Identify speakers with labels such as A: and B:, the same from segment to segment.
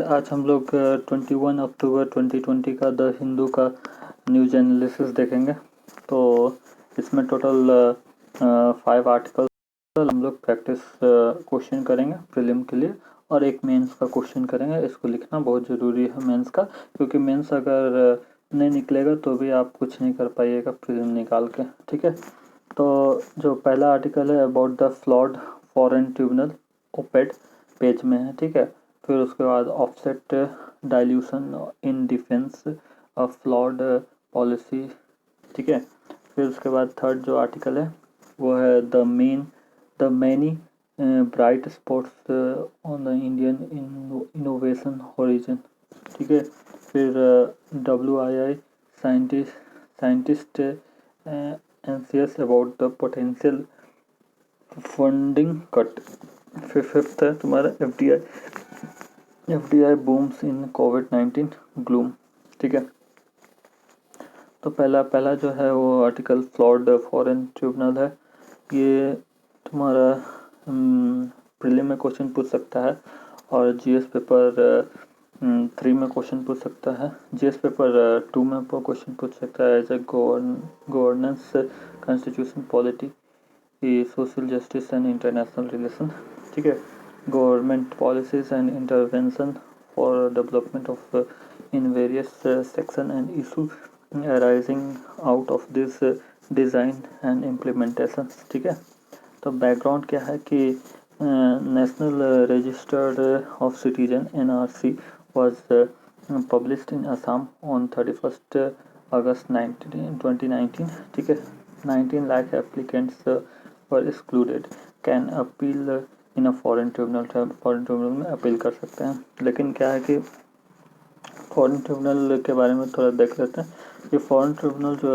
A: आज हम लोग 21 अक्टूबर 2020 का द हिंदू का न्यूज एनालिसिस देखेंगे। तो इसमें टोटल 5 आर्टिकल हम लोग प्रैक्टिस क्वेश्चन करेंगे प्रीलिम के लिए, और एक मेंस का क्वेश्चन करेंगे। इसको लिखना बहुत ज़रूरी है मेंस का, क्योंकि मेंस अगर नहीं निकलेगा तो भी आप कुछ नहीं कर पाइएगा प्रीलिम निकाल के। ठीक है, तो जो पहला आर्टिकल है about the flawed foreign tribunal, op-ed page में है। ठीक है, फिर उसके बाद offset dilution in defence of flawed policy. ठीक है, फिर उसके बाद थर्ड जो आर्टिकल है वो है the many bright spots on the Indian innovation horizon. ठीक है, फिर WII scientist anxious about the potential funding cut. फिर फिफ्थ है तुम्हारा FDI booms in covid gloom. ठीक है, तो पहला जो है वो आर्टिकल फ्लॉड फॉरेन ट्रिब्यूनल है। ये तुम्हारा प्रीलिम में क्वेश्चन पूछ सकता है, और GS पेपर 3 में क्वेश्चन पूछ सकता है। GS पेपर 2 में क्वेश्चन पूछ सकता है as a governance, constitution, polity, social justice and international relation. ठीक है, government policies and intervention for development of in various section and issue arising out of this design and implementation. ठीक है, तो background क्या है कि national registered of citizen NRC was published in Assam on 31st August 2019. ठीक है, 19 lakh applicants were excluded. Can appeal in a foreign tribunal. Foreign tribunal में appeal कर सकते हैं। लेकिन क्या है कि फॉरेन ट्रिब्यूनल के बारे में थोड़ा देख लेते हैं। ये फॉरेन ट्रिब्यूनल जो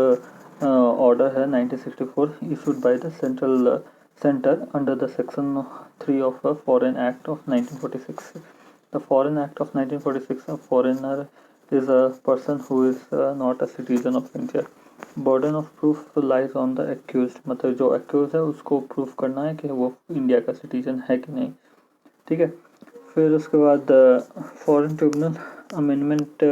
A: ऑर्डर है 1964 issued by the centre under the section 3 of foreign act of 1946. The Foreign Act of 1946, a foreigner is a person who is not a citizen of India. Burden of proof lies on the accused. मतलब जो accused है उसको proof करना है कि वो India का citizen है कि नहीं। ठीक है, फिर उसके बाद फॉरेन ट्रिब्यूनल अमेंडमेंट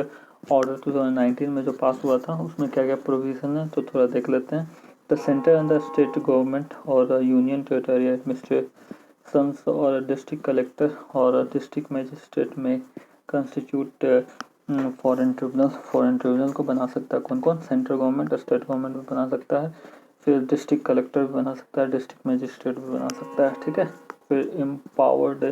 A: ऑर्डर 2019 में जो पास हुआ था उसमें क्या क्या प्रोविज़न है तो थोड़ा देख लेते हैं। The centre and the state government और यूनियन टेरिटरी एडमिनिस्ट्रेशंस और डिस्ट्रिक्ट कलेक्टर और डिस्ट्रिक्ट मजिस्ट्रेट में कंस्टिट्यूट फॉरेन ट्रिब्यूनल को बना सकता है। कौन कौन? सेंट्रल गवर्नमेंट, स्टेट गवर्नमेंट भी बना सकता है, फिर डिस्ट्रिक्ट कलेक्टर भी बना सकता है, डिस्ट्रिक्ट मजिस्ट्रेट भी बना सकता है। ठीक है, फिर empowered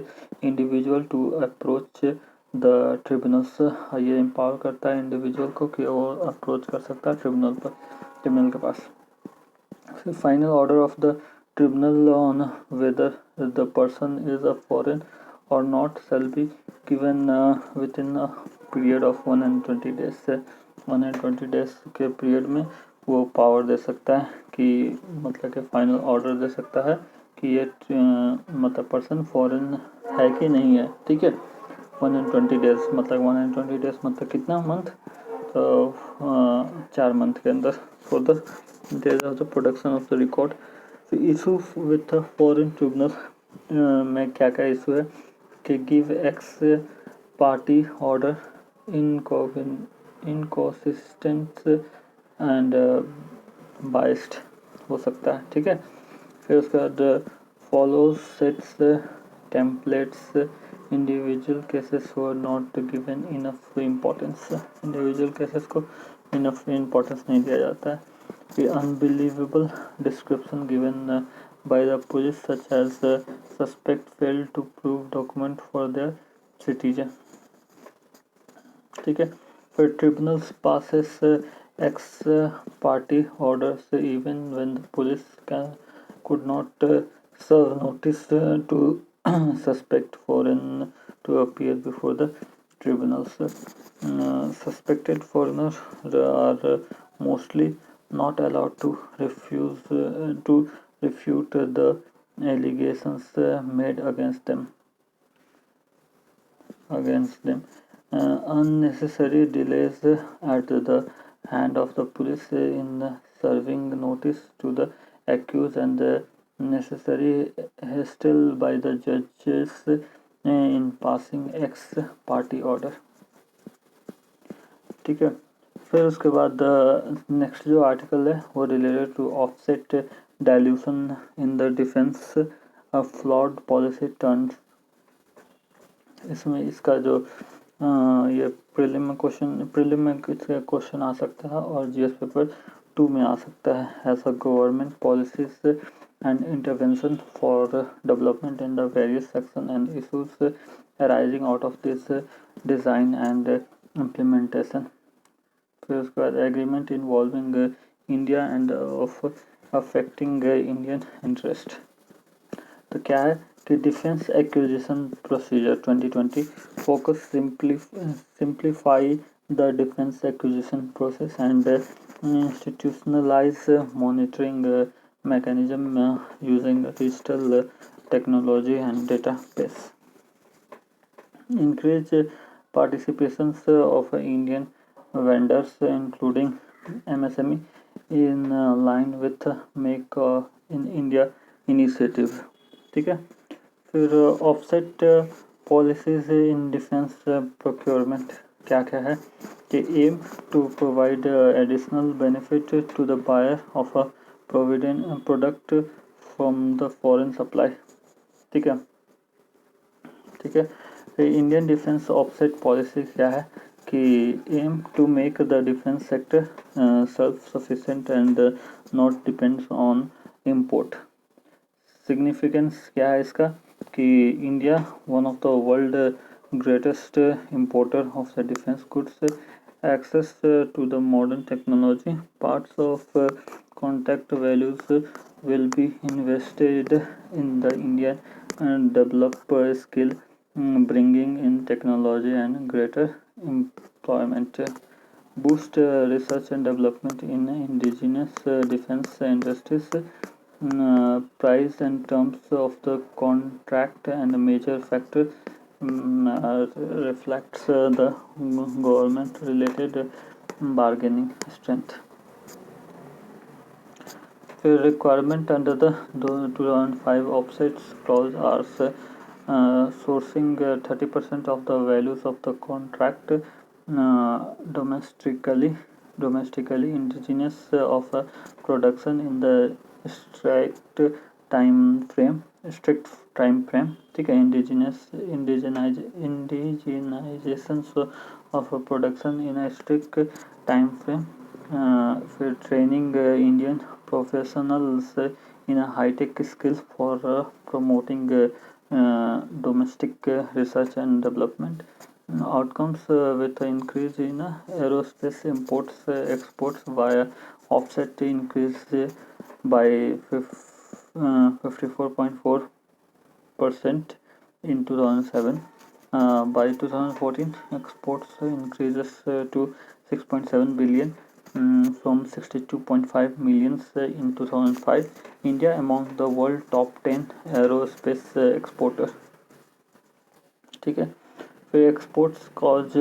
A: individual to approach the tribunals, ये एम्पावर करता है इंडिविजुअल को कि वो अप्रोच कर सकता है ट्रिब्यूनल के पास। फिर final order of the tribunal on whether the person is a foreign और not shall be given within a period of 120 days से 120 डेज के पीरियड में वो पावर दे सकता है कि मतलब कि फाइनल ऑर्डर दे सकता है कि ये मतलब पर्सन फॉरेन है कि नहीं है। ठीक है, 120 डेज मतलब 120 डेज मतलब कितना मंथ? तो 4 मंथ के अंदर for the days of the production of the record. Issue with foreign tribunal में क्या क्या इशू है कि give x party order inconsistent and biased हो सकता है। ठीक है, फिर उसके बाद follow sets templates individual cases were not given enough importance, individual cases को इनफ इम्पोर्टेंस नहीं दिया जाता है। फिर unbelievable description given by the police such as the suspect failed to prove document for their citizen. ठीक है, फिर tribunals passes ex party orders even when the police could not serve notice to suspect foreign to appear before the tribunals. Suspected foreigners are mostly not allowed to refute the allegations made against them. Unnecessary delays at the hand of the police in serving notice to the accused and the necessary haste by the judges in passing ex party order. ठीक है, फिर उसके बाद next जो article है वो related to offset dilution in the defence flawed policy turns. इसमें इसका जो ये प्रीलिम में क्वेश्चन आ सकता है और जीएस पेपर 2 में आ सकता है। As a government policies and intervention for development in the various section and issues arising out of this design and implementation. फिर उसके बाद agreement involving India and of affecting Indian interest. तो क्या है कि defence acquisition procedure 2020 focus simplify the defence acquisition process and institutionalise monitoring mechanism using digital technology and database. Increase participations of Indian vendors including MSME in line with Make in India initiative. ठीक है, फिर offset policies in defence procurement क्या क्या है कि aim to provide additional benefit to the buyer of a product from the foreign supply. ठीक है, ठीक है, इंडियन डिफेंस ऑफसेट पॉलिसी क्या है कि aim to make the defence sector self sufficient and not depends on import. Significance क्या है इसका कि India one of the world greatest importer of the defence goods, access to the modern technology, parts of contact values will be invested in the Indian and develop skill, bringing in technology and greater employment. Boost research and development in indigenous defense industries. Price and terms of the contract and major factor reflects the government related bargaining strength. The requirement under the 2005 offsets clause are sourcing 30% of the values of the contract domestically indigenous of production in the strict time frame. ठीक है, indigenisation of production in a strict time frame. फिर training Indian professionals in a high tech skill for promoting domestic research and development. Outcomes with the increase in aerospace imports exports via offset increase by 54.4% in 2007. By 2014, exports increases to 6.7 billion from 62.5 million in 2005. India among the world top 10 aerospace exporter. ठीक है, फिर exports clause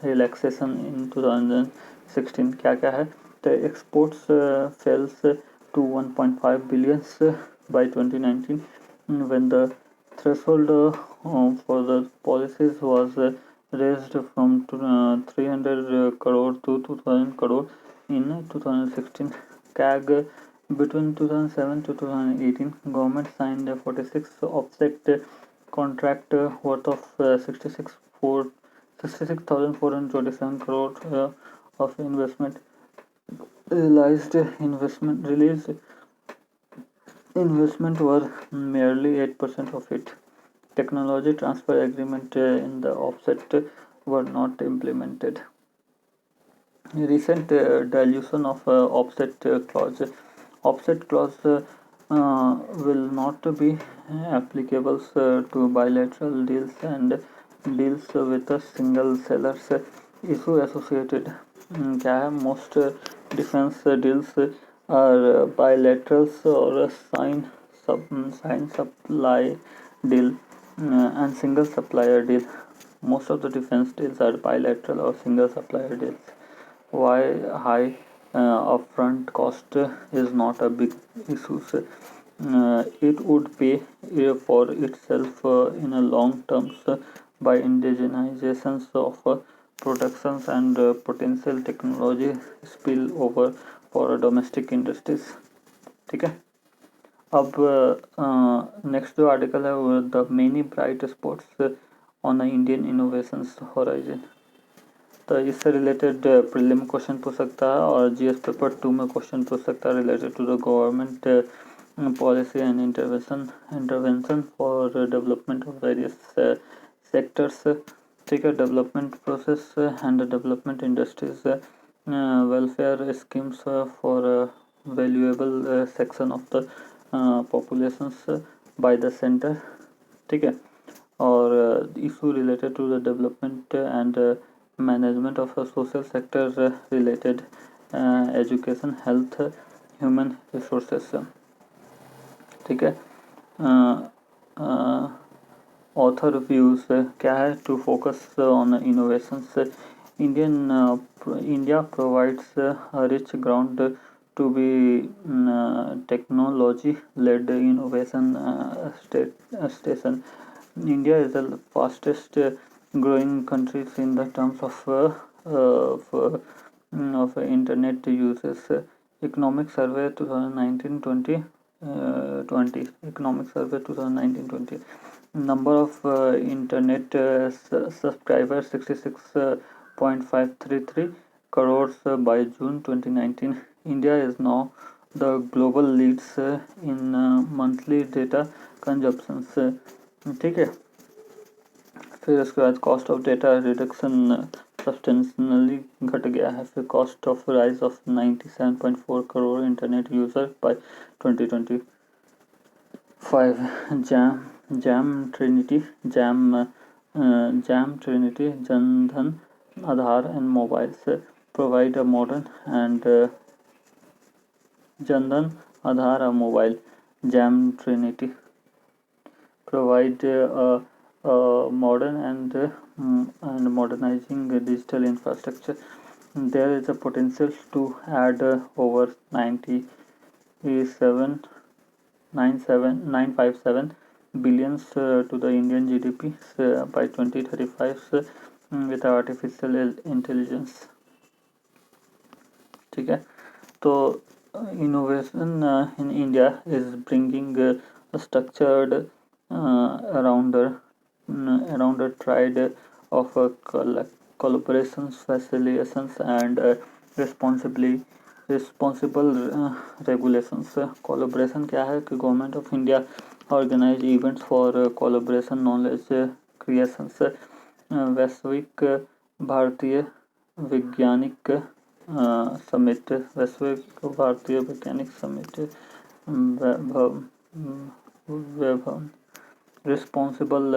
A: relaxation इन 2016 क्या क्या है तो exports fails to 1.5 billions by 2019 when the threshold for the policies was raised from 300 crore to 2000 crore in 2016. CAG between 2007 to 2018 government signed 46 offset contract worth of 66,427 crore of investment. Released investment were merely 8% of it. Technology transfer agreement in the offset were not implemented. Recent dilution of offset clause. Offset clause will not be applicable to bilateral deals and deals with a single sellers. Issue associated क्या है most defense deals are bilaterals or sign supply deal and single supplier deal. Most of the defense deals are bilateral or single supplier deals. Why high upfront cost is not a big issue. it would pay for itself in a long terms by indigenizations of productions and potential technology spill over for domestic industries. ठीक है. अब next जो article है वो the many bright spots on Indian innovations horizon. तो इससे related prelim question पूछ सकता है और जीएस पेपर 2 में क्वेश्चन पूछ सकता है related to the government policy and intervention for development of various sectors. ठीक है. Development process and development industries welfare schemes for valuable section of the populations by the centre. ठीक है. और issue related to the development and management of social sector related education health human resources. ठीक है. Author views क्या है. To focus on innovations. India provides rich ground to be technology led innovation station. India is the fastest growing countries in the terms of internet uses. Economic survey 2019-20 economic survey 2019-20 number of internet subscribers 66.533 crores by June 2019. India is now the global leads in monthly data consumptions. ठीक है. फिर उसके बाद cost of data reduction substantially घट गया है. फिर cost of rise of 97.4 crore internet user by 2025. JAM trinity Jan Dhan Aadhaar and mobiles provide a modern and Jandan Aadhaar a mobile. Jam Trinity provide modern and modernizing digital infrastructure. There is a potential to add over 957 billions to the Indian GDP by 2035 with artificial intelligence. ठीक है. तो innovation in India is bringing a structured around a triad of collaborations, facilitations and responsible regulations. Collaboration क्या है कि government of India organise events for collaboration knowledge creations. Vaishwik Bharatiya Vaigyanik summit. Vaishwik Bharatiya Vaigyanik summit Vaibhav. Responsible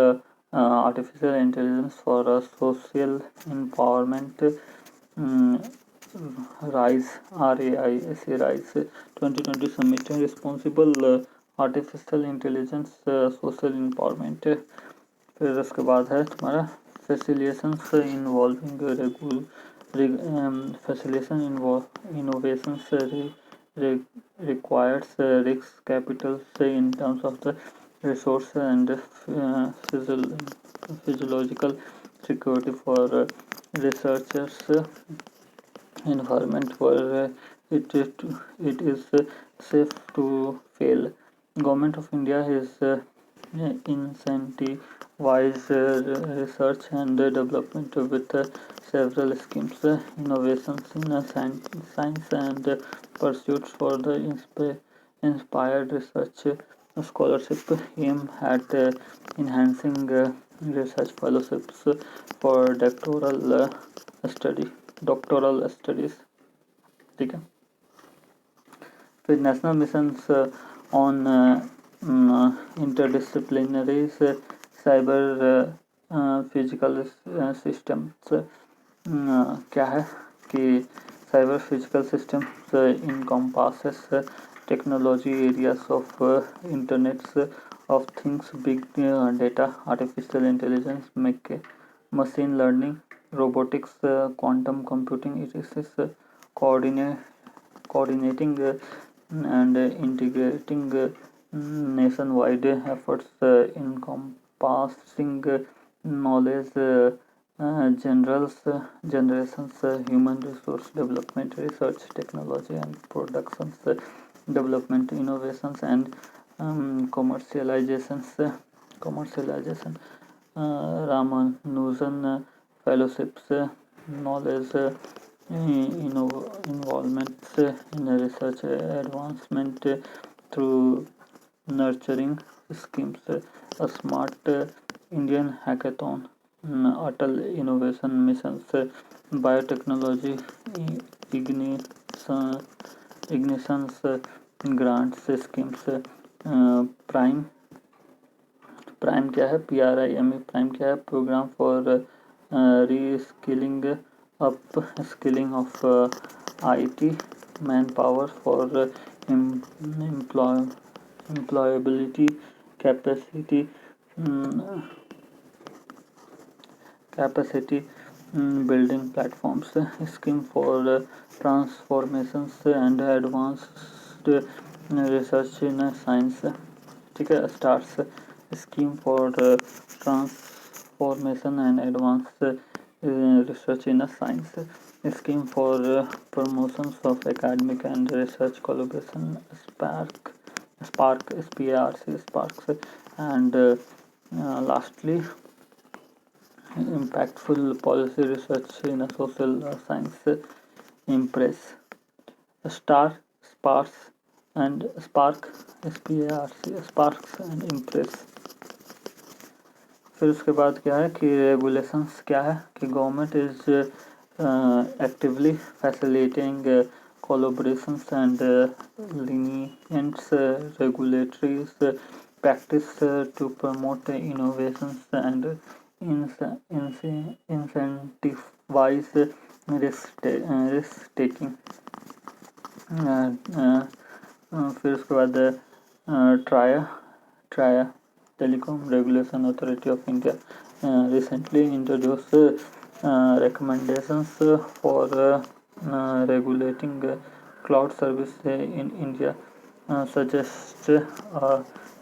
A: artificial intelligence for social empowerment raise RAISE raise 2020 summit. Responsible artificial intelligence social empowerment. फिर उसके बाद है तुम्हारा facilitations involving facilitation innovations requires risk capital in terms of the resource and physiological security for researchers. Environment where it is safe to fail. Government of India is incentivize research and development with several schemes. Innovations in science and pursuits for the inspired research scholarship aim at enhancing research fellowships for doctoral studies. ठीक है. फिर national missions on interdisciplinary cyber physical systems. क्या है कि cyber physical systems encompasses technology areas of internets of things, big data, artificial intelligence, machine learning, robotics, quantum computing. It is coordinating and integrating nationwide efforts encompassing knowledge generations, human resource development, research, technology, and productions development, innovations, and commercialization. Ramanujan fellowships, knowledge involvements in research advancement through nurturing schemes, a smart Indian hackathon, Atal innovation missions, biotechnology ignition, ignitions grants schemes, prime prime क्या है, PRIME prime क्या है, programme for reskilling up skilling of IT man power for employability capacity building platforms, scheme for transformations and advanced research in science. ठीक है, stars scheme for transformation and advanced research in science, scheme for promotions of academic and research collaboration, sparks, and lastly impactful policy research in social science, impress, star, sparks and spark, sparks and impress. फिर उसके बाद क्या है कि regulations क्या है कि government is actively facilitating collaborations and lenient regulatory practice to promote innovations and incentivize risk taking. फिर उसके बाद ट्राया Telecom Regulation Authority of India recently introduced recommendations for regulating cloud service in India, suggest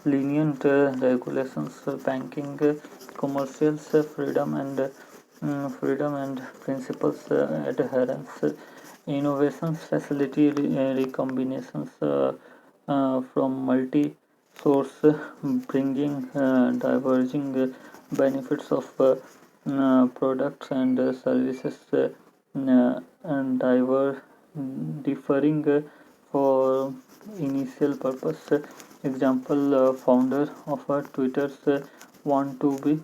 A: lenient regulations banking commercials freedom and principles adherence, innovations facility recombinations from multi source, bringing diverging benefits of products and services and differing for initial purpose. Example, founder of Twitter want to be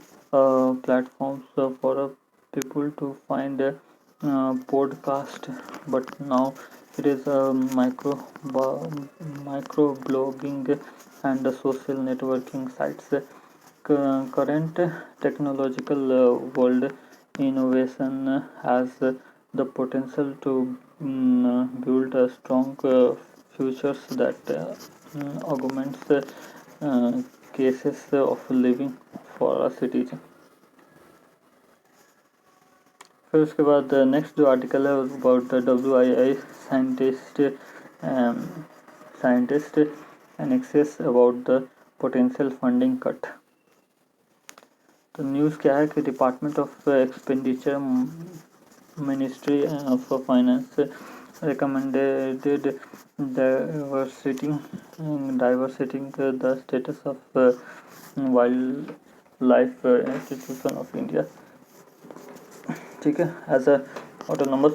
A: platforms for people to find podcast, but now it is micro blogging and social networking sites. Current technological world innovation has the potential to build a strong futures that augments cases of living for a citizen. फिर उसके बाद next जो article है about WII scientist anxious about the potential funding cut. तो news क्या है कि department of expenditure ministry of finance recommended diversity the status of wildlife institution of India. ठीक है, as a autonomous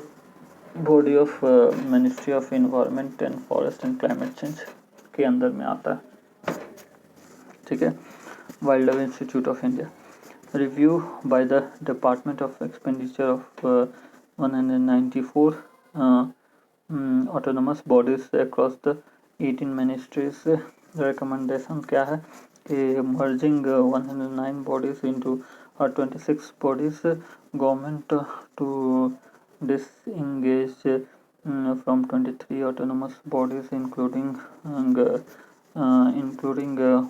A: body of ministry of environment and forest and climate change के अंदर में आता है. ठीक है, wild life institute of India. Review by the department of expenditure of 194 autonomous bodies across the 18 ministries. Recommendation क्या है कि merging 109 bodies into 26 bodies, government to disengage from 23 autonomous bodies including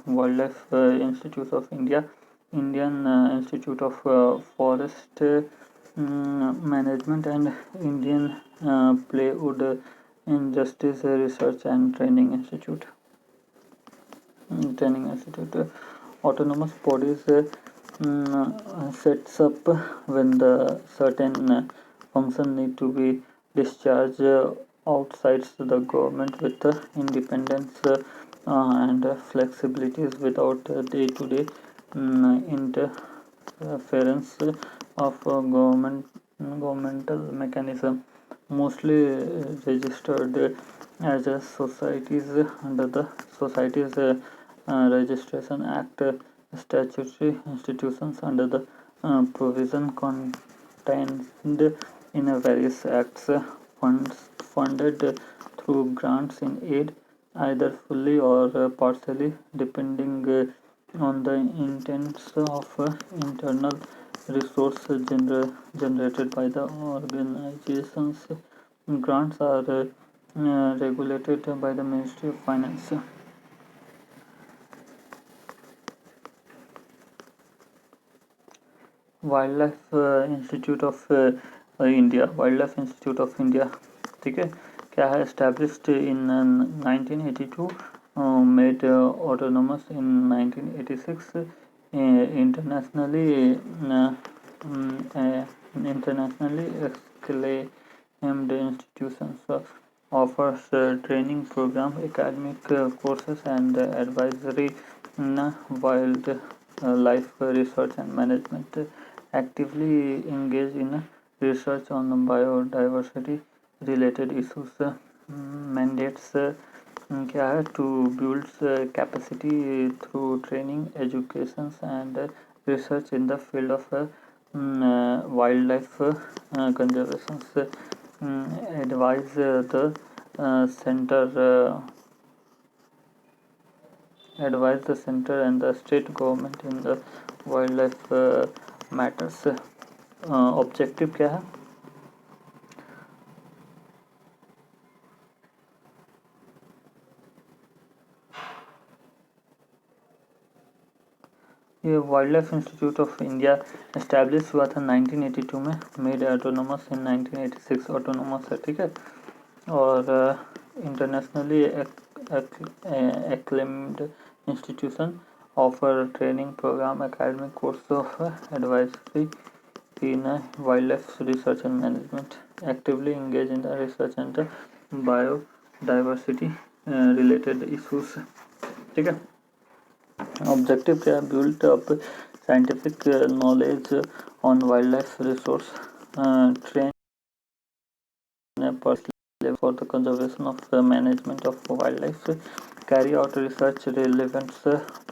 A: Wildlife Institute of India, Indian Institute of Forest Management and Indian Plywood Industries Research and Training Institute. Training institute. Autonomous bodies sets up when the certain function need to be discharged outside the government with independence and flexibilities without day-to-day interference of governmental mechanism, mostly registered as a societies under the Societies Registration Act. Statutory institutions under the provision contained in various acts, funded through grants in aid, either fully or partially, depending on the intents of internal resource generated by the organizations. Grants are regulated by the Ministry of Finance. Wild life institute of India, wild life institute of India, ठीक है, क्या है, established in 1982, made autonomous in 1986, internationally acclaimed institutions, offers training program, academic courses and advisory in wildlife research and management, actively engage in research on biodiversity related issues, mandates क्या है, to build capacity through training, education and research in the field of wildlife conservation, advise the center advise the center and the state government in the wildlife matters. Objective क्या है, ये wild life institute of India establish हुआ था 1982 में, made autonomous इन 1986, autonomous है, ठीक है, और internationally acclaimed institution, offer training program, academic course of advisory in wildlife research and management, actively engage in the research and biodiversity related issues, ठीक है. Objective क्या है, build up scientific knowledge on wild life resource, train for the conservation of management of wildlife, carry out research relevant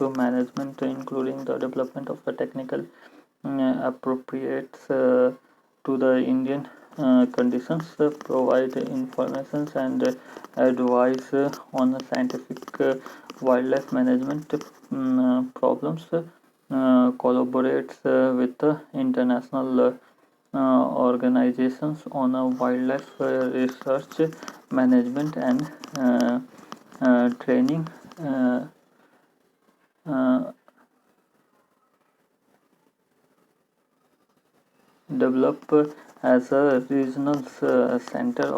A: to management, including the development of the technical appropriate to the Indian conditions, provide information and advice on scientific wildlife management problems, collaborates with international organizations on wildlife research, management and training, develop as a regional center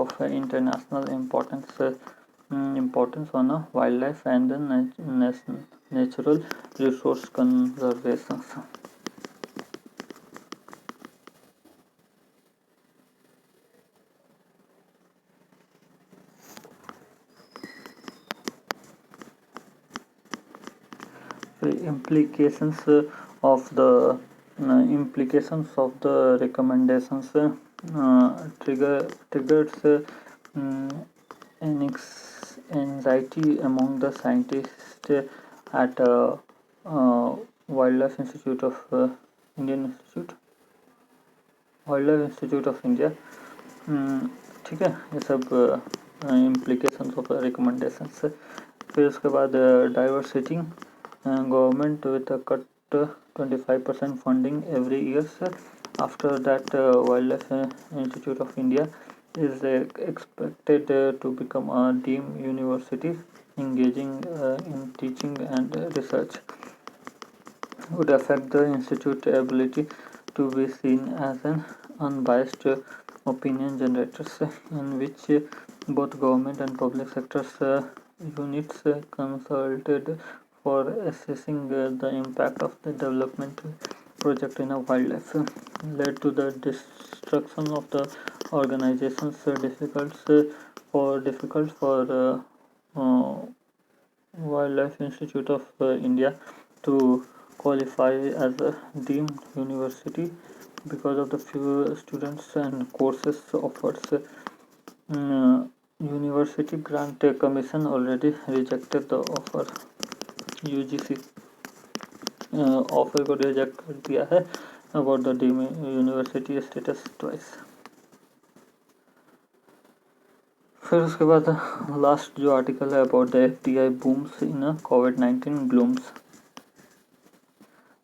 A: of international importance on wildlife and natural resource conservation. Implications of the recommendations, triggers anxiety among the scientists at Wildlife Institute of Wildlife Institute of India, ठीक है, ये सब implications of recommendations. फिर उसके बाद diversity, government with a cut 25% funding every year. After that, Wildlife Institute of India is expected to become a deemed university, engaging in teaching and research. Would affect the institute's ability to be seen as an unbiased opinion generators, in which both government and public sectors units consulted for assessing the impact of the development project in a wildlife led to the destruction of the organizations difficult for Wildlife Institute of India to qualify as a deemed university because of the few students and courses offered. University Grant Commission already rejected the offer. UGC offer को reject कर दिया है about the deemed university status twice. फिर उसके बाद last जो article है about the FDI booms in कोविड-19 ग्लूम्स।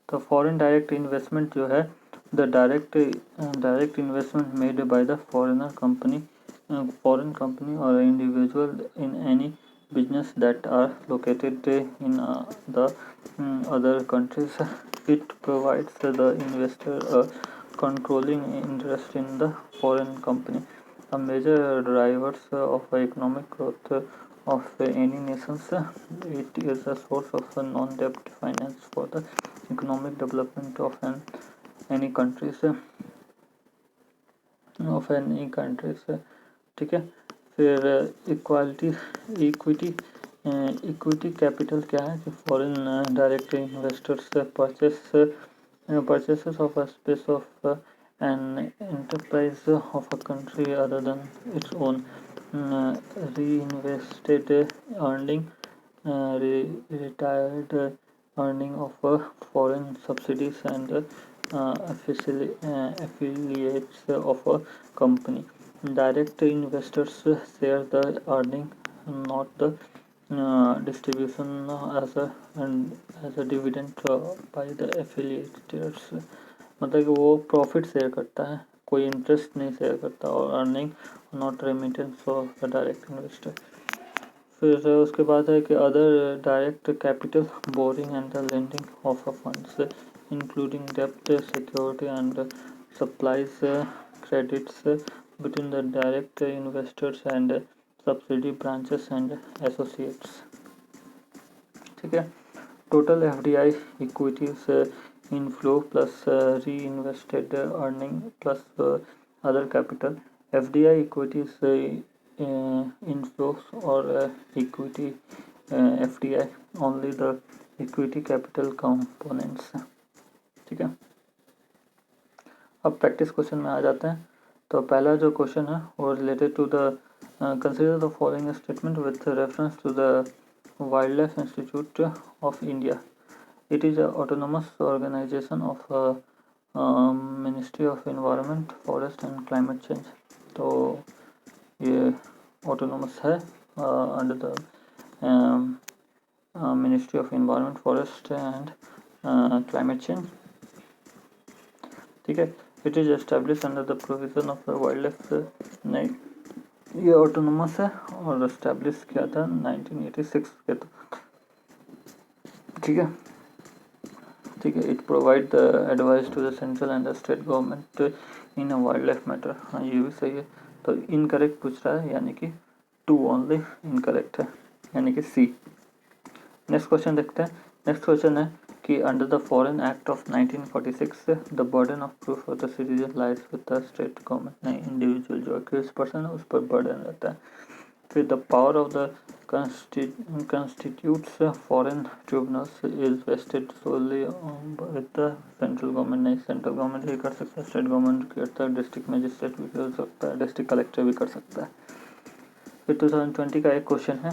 A: तो फॉरेन डायरेक्ट इन्वेस्टमेंट जो है the direct investment made by the foreign company और individual in any business that are located in the other countries. It provides the investor a controlling interest in the foreign company. A major drivers of economic growth of any nations. It is a source of non-debt finance for the economic development of any countries ठीक है। फिर equity capital क्या है कि foreign direct investors purchases of a space of an enterprise of a country other than its own reinvested earning retired earning of foreign subsidies and affiliates of a company. Direct investors share the earning, not the distribution as a dividend by the affiliates. मतलब कि वो profit share करता है, कोई interest नहीं share करता, और earning not remittance of the direct investor. फिर उसके बाद है कि other direct capital borrowing and the lending of a funds including डेप्ट security and supplies credits between the direct investors and subsidy branches and associates। ठीक है। Total FDI equities inflow plus reinvested earning plus other capital। FDI equities inflows or equity FDI only the equity capital components। ठीक है। अब practice question में आ जाते हैं। तो पहला जो क्वेश्चन है वो related to the consider the following statement with reference to the wild institute of India. It is a autonomous organisation of ministry of environment forest and climate change. तो ये ऑटोनोमस है under the ministry of environment forest and climate change. ठीक है। It is establish under the provision of wild life. नहीं, ये autonomous है और establish किया था 1986 के। तो ठीक है, ठीक है। It provide the advice to the central and the state government in a wild life matter. हाँ, ये भी सही है। तो इनकरेक्ट पूछ रहा है, यानी कि 2 ओनली इनकरेक्ट है, यानी कि सी। नेक्स्ट क्वेश्चन देखते हैं। नेक्स्ट क्वेश्चन है कि under the foreign act of 1946 the burden of proof of the citizen lies with the state government. नहीं, इंडिविजुअल जो एक्यूज पर्सन है उस पर बर्डन रहता है। फिर the power of the constitutes foreign tribunals is vested solely with the central government. नहीं, central government भी कर सकता है, स्टेट गवर्नमेंट भी करता है, डिस्ट्रिक्ट मजिस्ट्रेट भी कर सकता है, डिस्ट्रिक्ट कलेक्टर भी कर सकता है। फिर 2020 का एक क्वेश्चन है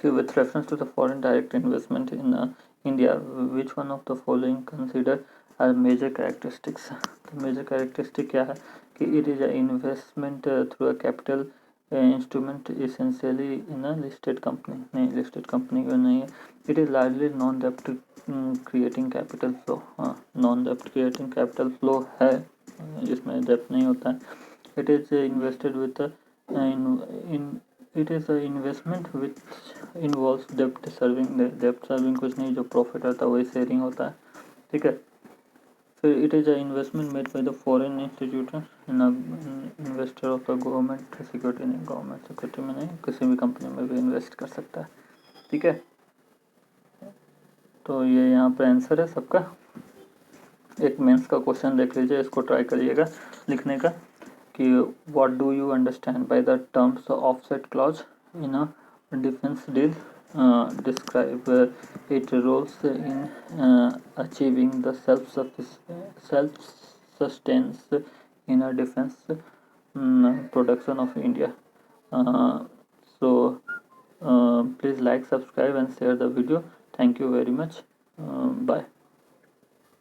A: कि with reference to the foreign direct investment in India which one of the following consider are major characteristics. तो मेजर कैरेक्टरिस्टिक क्या है कि it is a investment through a capital instrument essentially in a listed company. नहीं, listed company को नहीं है। It is largely non डेप्ट creating capital flow. हाँ, नॉन डेप्ट क्रिएटिंग कैपिटल फ्लो है, इसमें डेप्ट नहीं होता है। It is invested with it is a investment which involves डेप्ट सर्विंग। डेप्ट सर्विंग कुछ नहीं, जो प्रॉफिट रहता है वही शेयरिंग होता है। ठीक है। फिर it is a investment made by the foreign institution investor of the government security, नहीं गवर्नमेंट सिक्योरिटी में नहीं, किसी भी कंपनी में भी इन्वेस्ट कर सकता है। ठीक है, तो ये यहाँ पे आंसर है सबका। एक मेंस का क्वेश्चन देख लीजिए, इसको ट्राई करिएगा लिखने का कि what do you understand by the terms offset clause in a defence deal, describe it roles in achieving the self sustenance in a defence production of India. So please like, subscribe and share the video. Thank you very much. Bye.